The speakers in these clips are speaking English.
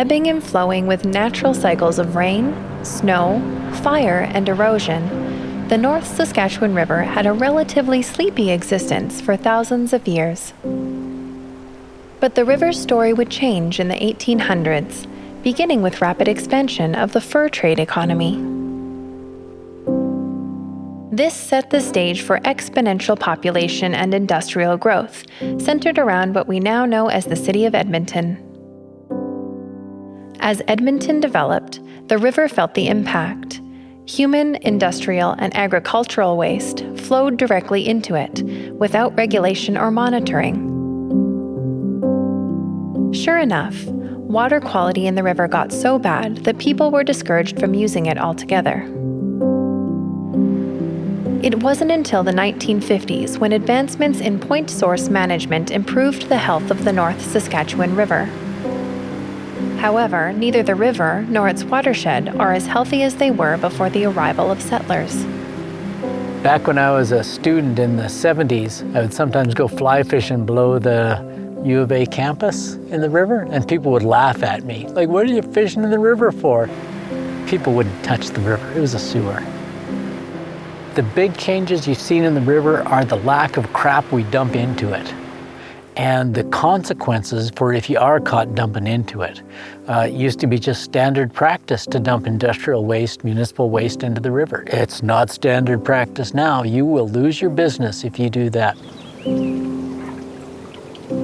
Ebbing and flowing with natural cycles of rain, snow, fire, and erosion, the North Saskatchewan River had a relatively sleepy existence for thousands of years. But the river's story would change in the 1800s, beginning with rapid expansion of the fur trade economy. This set the stage for exponential population and industrial growth, centered around what we now know as the city of Edmonton. As Edmonton developed, the river felt the impact. Human, industrial, and agricultural waste flowed directly into it, without regulation or monitoring. Sure enough, water quality in the river got so bad that people were discouraged from using it altogether. It wasn't until the 1950s when advancements in point source management improved the health of the North Saskatchewan River. However, neither the river nor its watershed are as healthy as they were before the arrival of settlers. Back when I was a student in the 70s, I would sometimes go fly fishing below the U of A campus in the river, and people would laugh at me. Like, what are you fishing in the river for? People wouldn't touch the river. It was a sewer. The big changes you've seen in the river are the lack of crap we dump into it, and the consequences for if you are caught dumping into it. It used to be just standard practice to dump industrial waste, municipal waste into the river. It's not standard practice now. You will lose your business if you do that.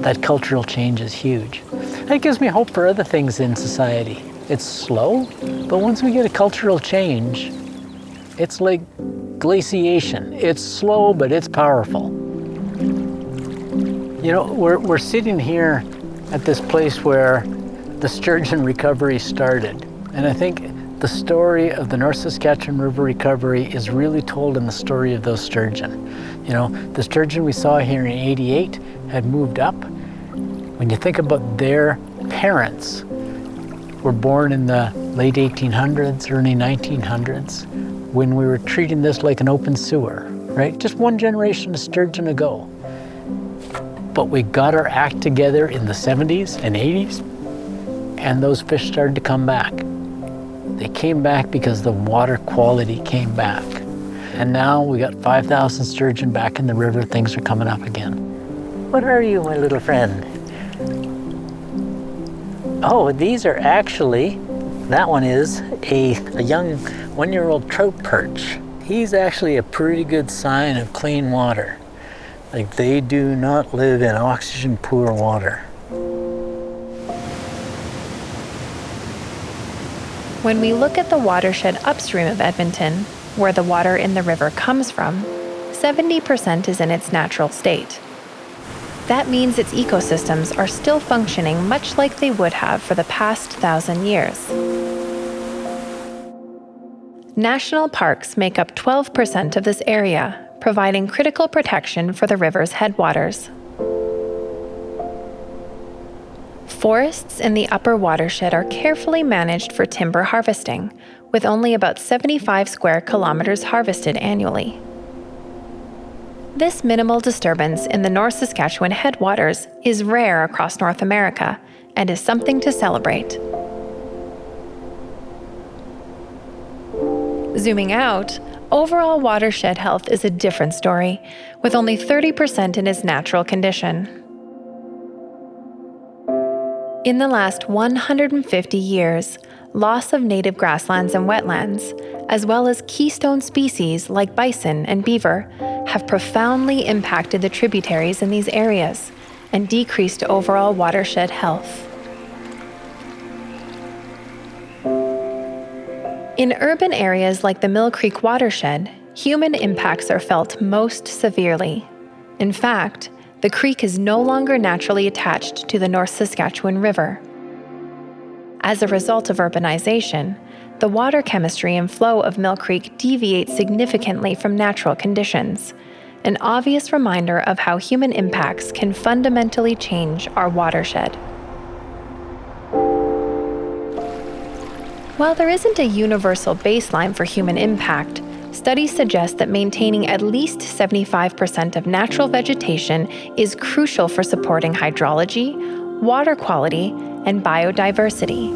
That cultural change is huge. That gives me hope for other things in society. It's slow, but once we get a cultural change, it's like glaciation. It's slow, but it's powerful. You know, we're sitting here at this place where the sturgeon recovery started. And I think the story of the North Saskatchewan River recovery is really told in the story of those sturgeon. You know, the sturgeon we saw here in '88 had moved up. When you think about their parents, were born in the late 1800s, early 1900s, when we were treating this like an open sewer, right? Just one generation of sturgeon ago. But we got our act together in the 70s and 80s, and those fish started to come back. They came back because the water quality came back. And now we got 5,000 sturgeon back in the river. Things are coming up again. What are you, my little friend? Oh, these are actually, that one is a young one-year-old trout perch. He's actually a pretty good sign of clean water. Like, they do not live in oxygen-poor water. When we look at the watershed upstream of Edmonton, where the water in the river comes from, 70% is in its natural state. That means its ecosystems are still functioning much like they would have for the past 1,000 years. National parks make up 12% of this area, providing critical protection for the river's headwaters. Forests in the upper watershed are carefully managed for timber harvesting, with only about 75 square kilometers harvested annually. This minimal disturbance in the North Saskatchewan headwaters is rare across North America and is something to celebrate. Zooming out, overall watershed health is a different story, with only 30% in its natural condition. In the last 150 years, loss of native grasslands and wetlands, as well as keystone species like bison and beaver, have profoundly impacted the tributaries in these areas and decreased overall watershed health. In urban areas like the Mill Creek watershed, human impacts are felt most severely. In fact, the creek is no longer naturally attached to the North Saskatchewan River. As a result of urbanization, the water chemistry and flow of Mill Creek deviates significantly from natural conditions, an obvious reminder of how human impacts can fundamentally change our watershed. While there isn't a universal baseline for human impact, studies suggest that maintaining at least 75% of natural vegetation is crucial for supporting hydrology, water quality, and biodiversity.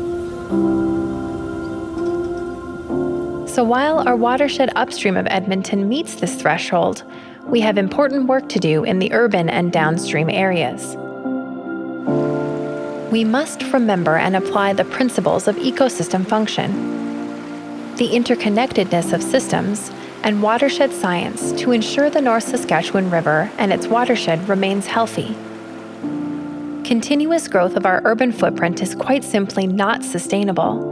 So while our watershed upstream of Edmonton meets this threshold, we have important work to do in the urban and downstream areas. We must remember and apply the principles of ecosystem function, the interconnectedness of systems, and watershed science to ensure the North Saskatchewan River and its watershed remains healthy. Continuous growth of our urban footprint is quite simply not sustainable,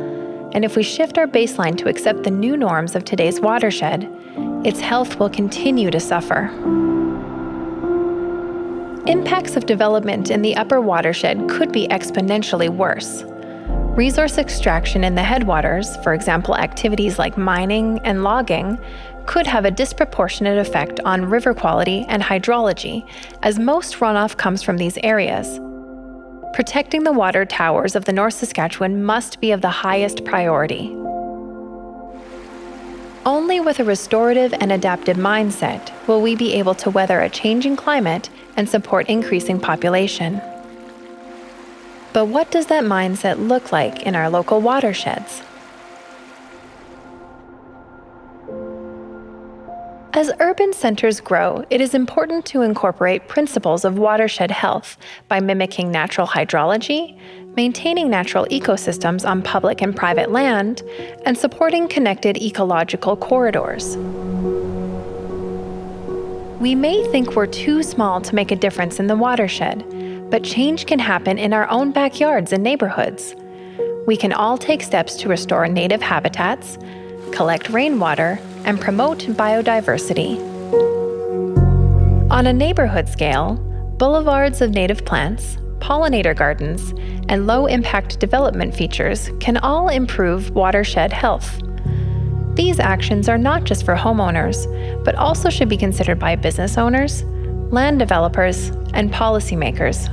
and if we shift our baseline to accept the new norms of today's watershed, its health will continue to suffer. Impacts of development in the upper watershed could be exponentially worse. Resource extraction in the headwaters, for example activities like mining and logging, could have a disproportionate effect on river quality and hydrology, as most runoff comes from these areas. Protecting the water towers of the North Saskatchewan must be of the highest priority. Only with a restorative and adaptive mindset will we be able to weather a changing climate and support increasing population. But what does that mindset look like in our local watersheds? As urban centers grow, it is important to incorporate principles of watershed health by mimicking natural hydrology, maintaining natural ecosystems on public and private land, and supporting connected ecological corridors. We may think we're too small to make a difference in the watershed, but change can happen in our own backyards and neighborhoods. We can all take steps to restore native habitats, collect rainwater, and promote biodiversity. On a neighborhood scale, boulevards of native plants, pollinator gardens, and low-impact development features can all improve watershed health. These actions are not just for homeowners, but also should be considered by business owners, land developers, and policymakers.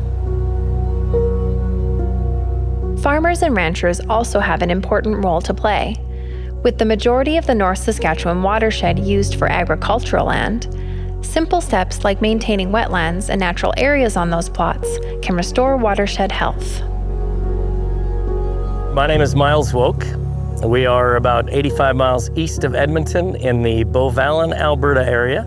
Farmers and ranchers also have an important role to play. With the majority of the North Saskatchewan watershed used for agricultural land, simple steps like maintaining wetlands and natural areas on those plots can restore watershed health. My name is Miles Woke. We are about 85 miles east of Edmonton in the Beauvalin, Alberta area.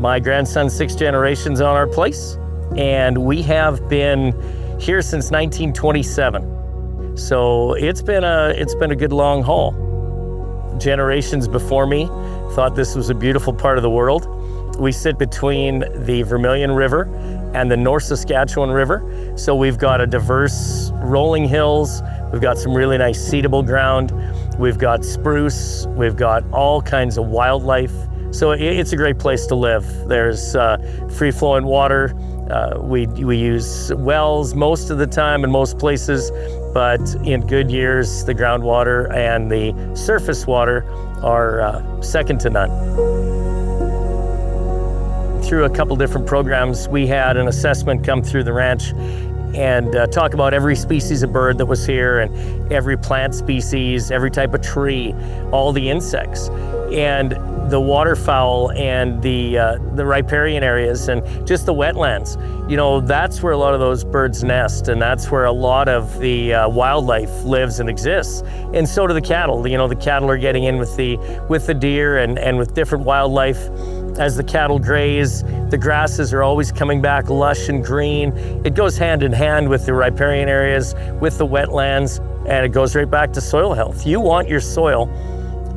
My grandson's 6 generations on our place, and we have been here since 1927. So it's been a good long haul. Generations before me thought this was a beautiful part of the world. We sit between the Vermilion River and the North Saskatchewan River. So we've got a diverse rolling hills. We've got some really nice seedable ground. We've got spruce. We've got all kinds of wildlife. So it's a great place to live. There's free-flowing water. We use wells most of the time in most places, but in good years, the groundwater and the surface water are second to none. Through a couple different programs, we had an assessment come through the ranch and talk about every species of bird that was here and every plant species, every type of tree, all the insects. And the waterfowl and the riparian areas and just the wetlands. You know, that's where a lot of those birds nest, and that's where a lot of the wildlife lives and exists. And so do the cattle. You know, the cattle are getting in with the deer and with different wildlife. As the cattle graze, the grasses are always coming back lush and green. It goes hand in hand with the riparian areas, with the wetlands, and it goes right back to soil health. You want your soil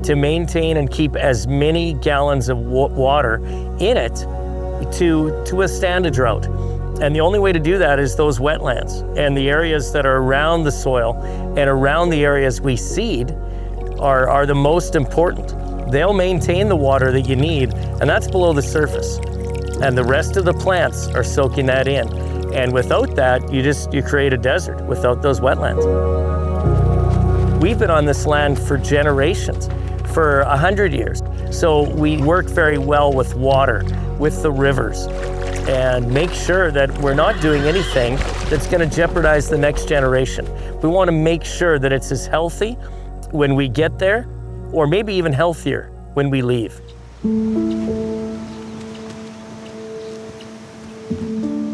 to maintain and keep as many gallons of water in it to withstand a drought. And the only way to do that is those wetlands. And the areas that are around the soil and around the areas we seed are the most important. They'll maintain the water that you need, and that's below the surface. And the rest of the plants are soaking that in. And without that, you create a desert without those wetlands. We've been on this land for generations, for 100 years. So we work very well with water, with the rivers, and make sure that we're not doing anything that's going to jeopardize the next generation. We want to make sure that it's as healthy when we get there, or maybe even healthier when we leave.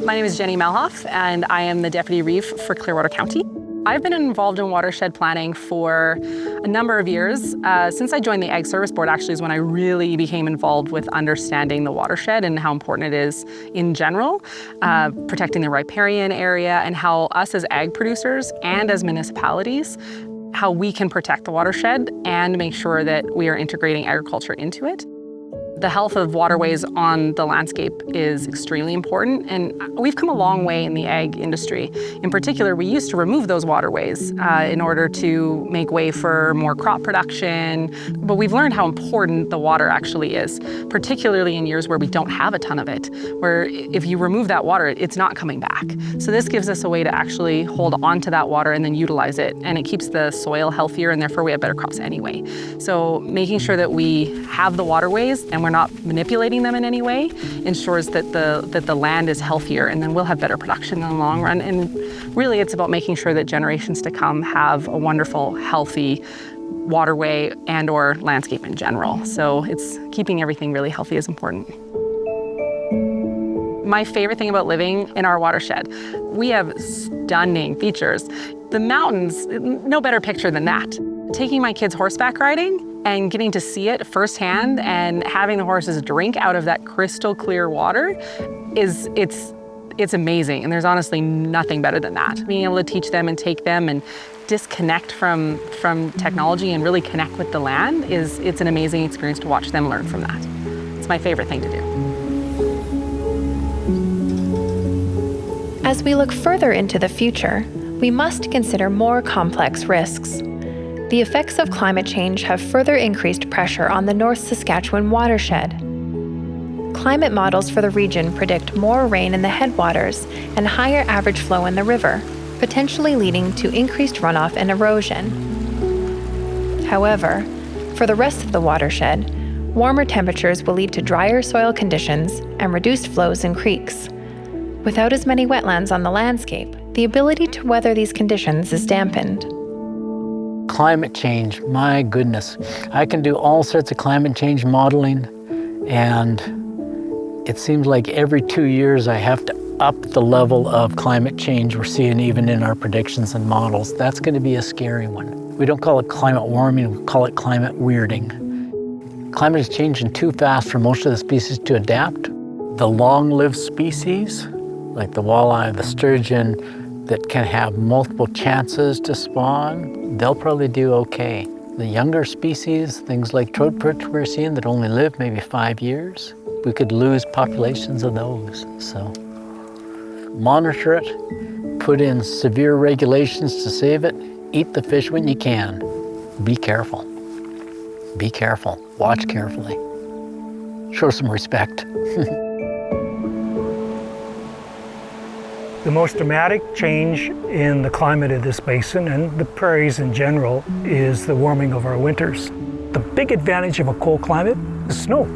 My name is Jenny Malhoff, and I am the Deputy Reeve for Clearwater County. I've been involved in watershed planning for a number of years. Since I joined the Ag Service Board, actually, is when I really became involved with understanding the watershed and how important it is in general, protecting the riparian area, and how us as ag producers and as municipalities, how we can protect the watershed and make sure that we are integrating agriculture into it. The health of waterways on the landscape is extremely important, and we've come a long way in the ag industry. In particular, we used to remove those waterways in order to make way for more crop production, but we've learned how important the water actually is, particularly in years where we don't have a ton of it, where if you remove that water, it's not coming back. So this gives us a way to actually hold on to that water and then utilize it, and it keeps the soil healthier, and therefore we have better crops anyway. So making sure that we have the waterways and we're not manipulating them in any way ensures that the land is healthier, and then we'll have better production in the long run. And really it's about making sure that generations to come have a wonderful, healthy waterway and or landscape in general. So it's keeping everything really healthy is important. My favorite thing about living in our watershed, we have stunning features. The mountains, no better picture than that. Taking my kids horseback riding and getting to see it firsthand and having the horses drink out of that crystal clear water it's amazing. And there's honestly nothing better than that. Being able to teach them and take them and disconnect from technology and really connect with the land it's an amazing experience to watch them learn from that. It's my favorite thing to do. As we look further into the future, we must consider more complex risks. The effects of climate change have further increased pressure on the North Saskatchewan watershed. Climate models for the region predict more rain in the headwaters and higher average flow in the river, potentially leading to increased runoff and erosion. However, for the rest of the watershed, warmer temperatures will lead to drier soil conditions and reduced flows in creeks. Without as many wetlands on the landscape, the ability to weather these conditions is dampened. Climate change, my goodness. I can do all sorts of climate change modeling, and it seems like every 2 years I have to up the level of climate change we're seeing even in our predictions and models. That's going to be a scary one. We don't call it climate warming, we call it climate weirding. Climate is changing too fast for most of the species to adapt. The long-lived species, like the walleye, the sturgeon, that can have multiple chances to spawn, they'll probably do okay. The younger species, things like trout perch we're seeing that only live maybe 5 years, we could lose populations of those. So monitor it, put in severe regulations to save it, eat the fish when you can. Be careful. Be careful. Watch carefully. Show some respect. The most dramatic change in the climate of this basin and the prairies in general is the warming of our winters. The big advantage of a cold climate is snow.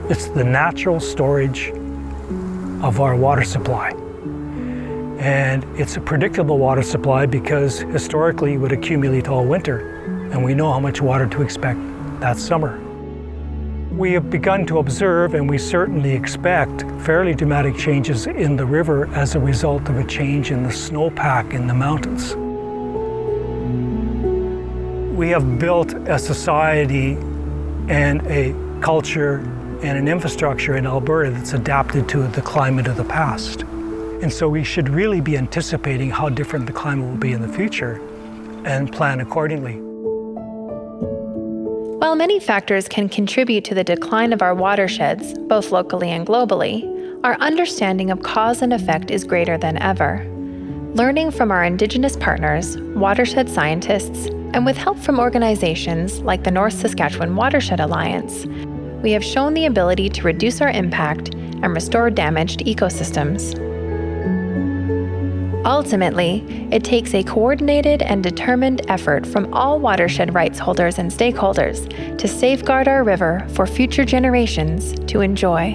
It's the natural storage of our water supply. And it's a predictable water supply because historically it would accumulate all winter, and we know how much water to expect that summer. We have begun to observe, and we certainly expect, fairly dramatic changes in the river as a result of a change in the snowpack in the mountains. We have built a society and a culture and an infrastructure in Alberta that's adapted to the climate of the past. And so we should really be anticipating how different the climate will be in the future and plan accordingly. While many factors can contribute to the decline of our watersheds, both locally and globally, our understanding of cause and effect is greater than ever. Learning from our Indigenous partners, watershed scientists, and with help from organizations like the North Saskatchewan Watershed Alliance, we have shown the ability to reduce our impact and restore damaged ecosystems. Ultimately, it takes a coordinated and determined effort from all watershed rights holders and stakeholders to safeguard our river for future generations to enjoy.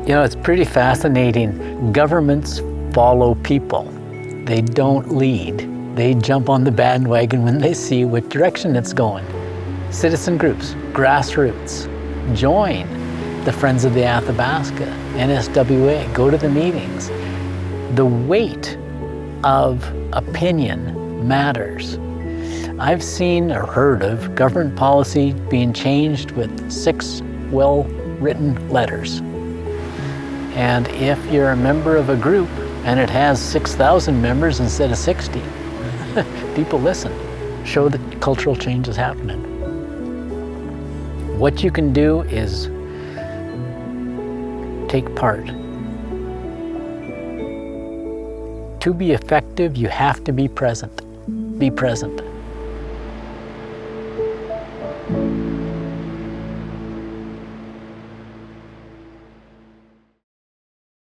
You know, it's pretty fascinating. Governments follow people. They don't lead. They jump on the bandwagon when they see what direction it's going. Citizen groups, grassroots, join the Friends of the Athabasca, NSWA, go to the meetings. The weight of opinion matters. I've seen or heard of government policy being changed with 6 well-written letters. And if you're a member of a group and it has 6,000 members instead of 60, people listen. Show that cultural change is happening. What you can do is take part. To be effective, you have to be present. Be present.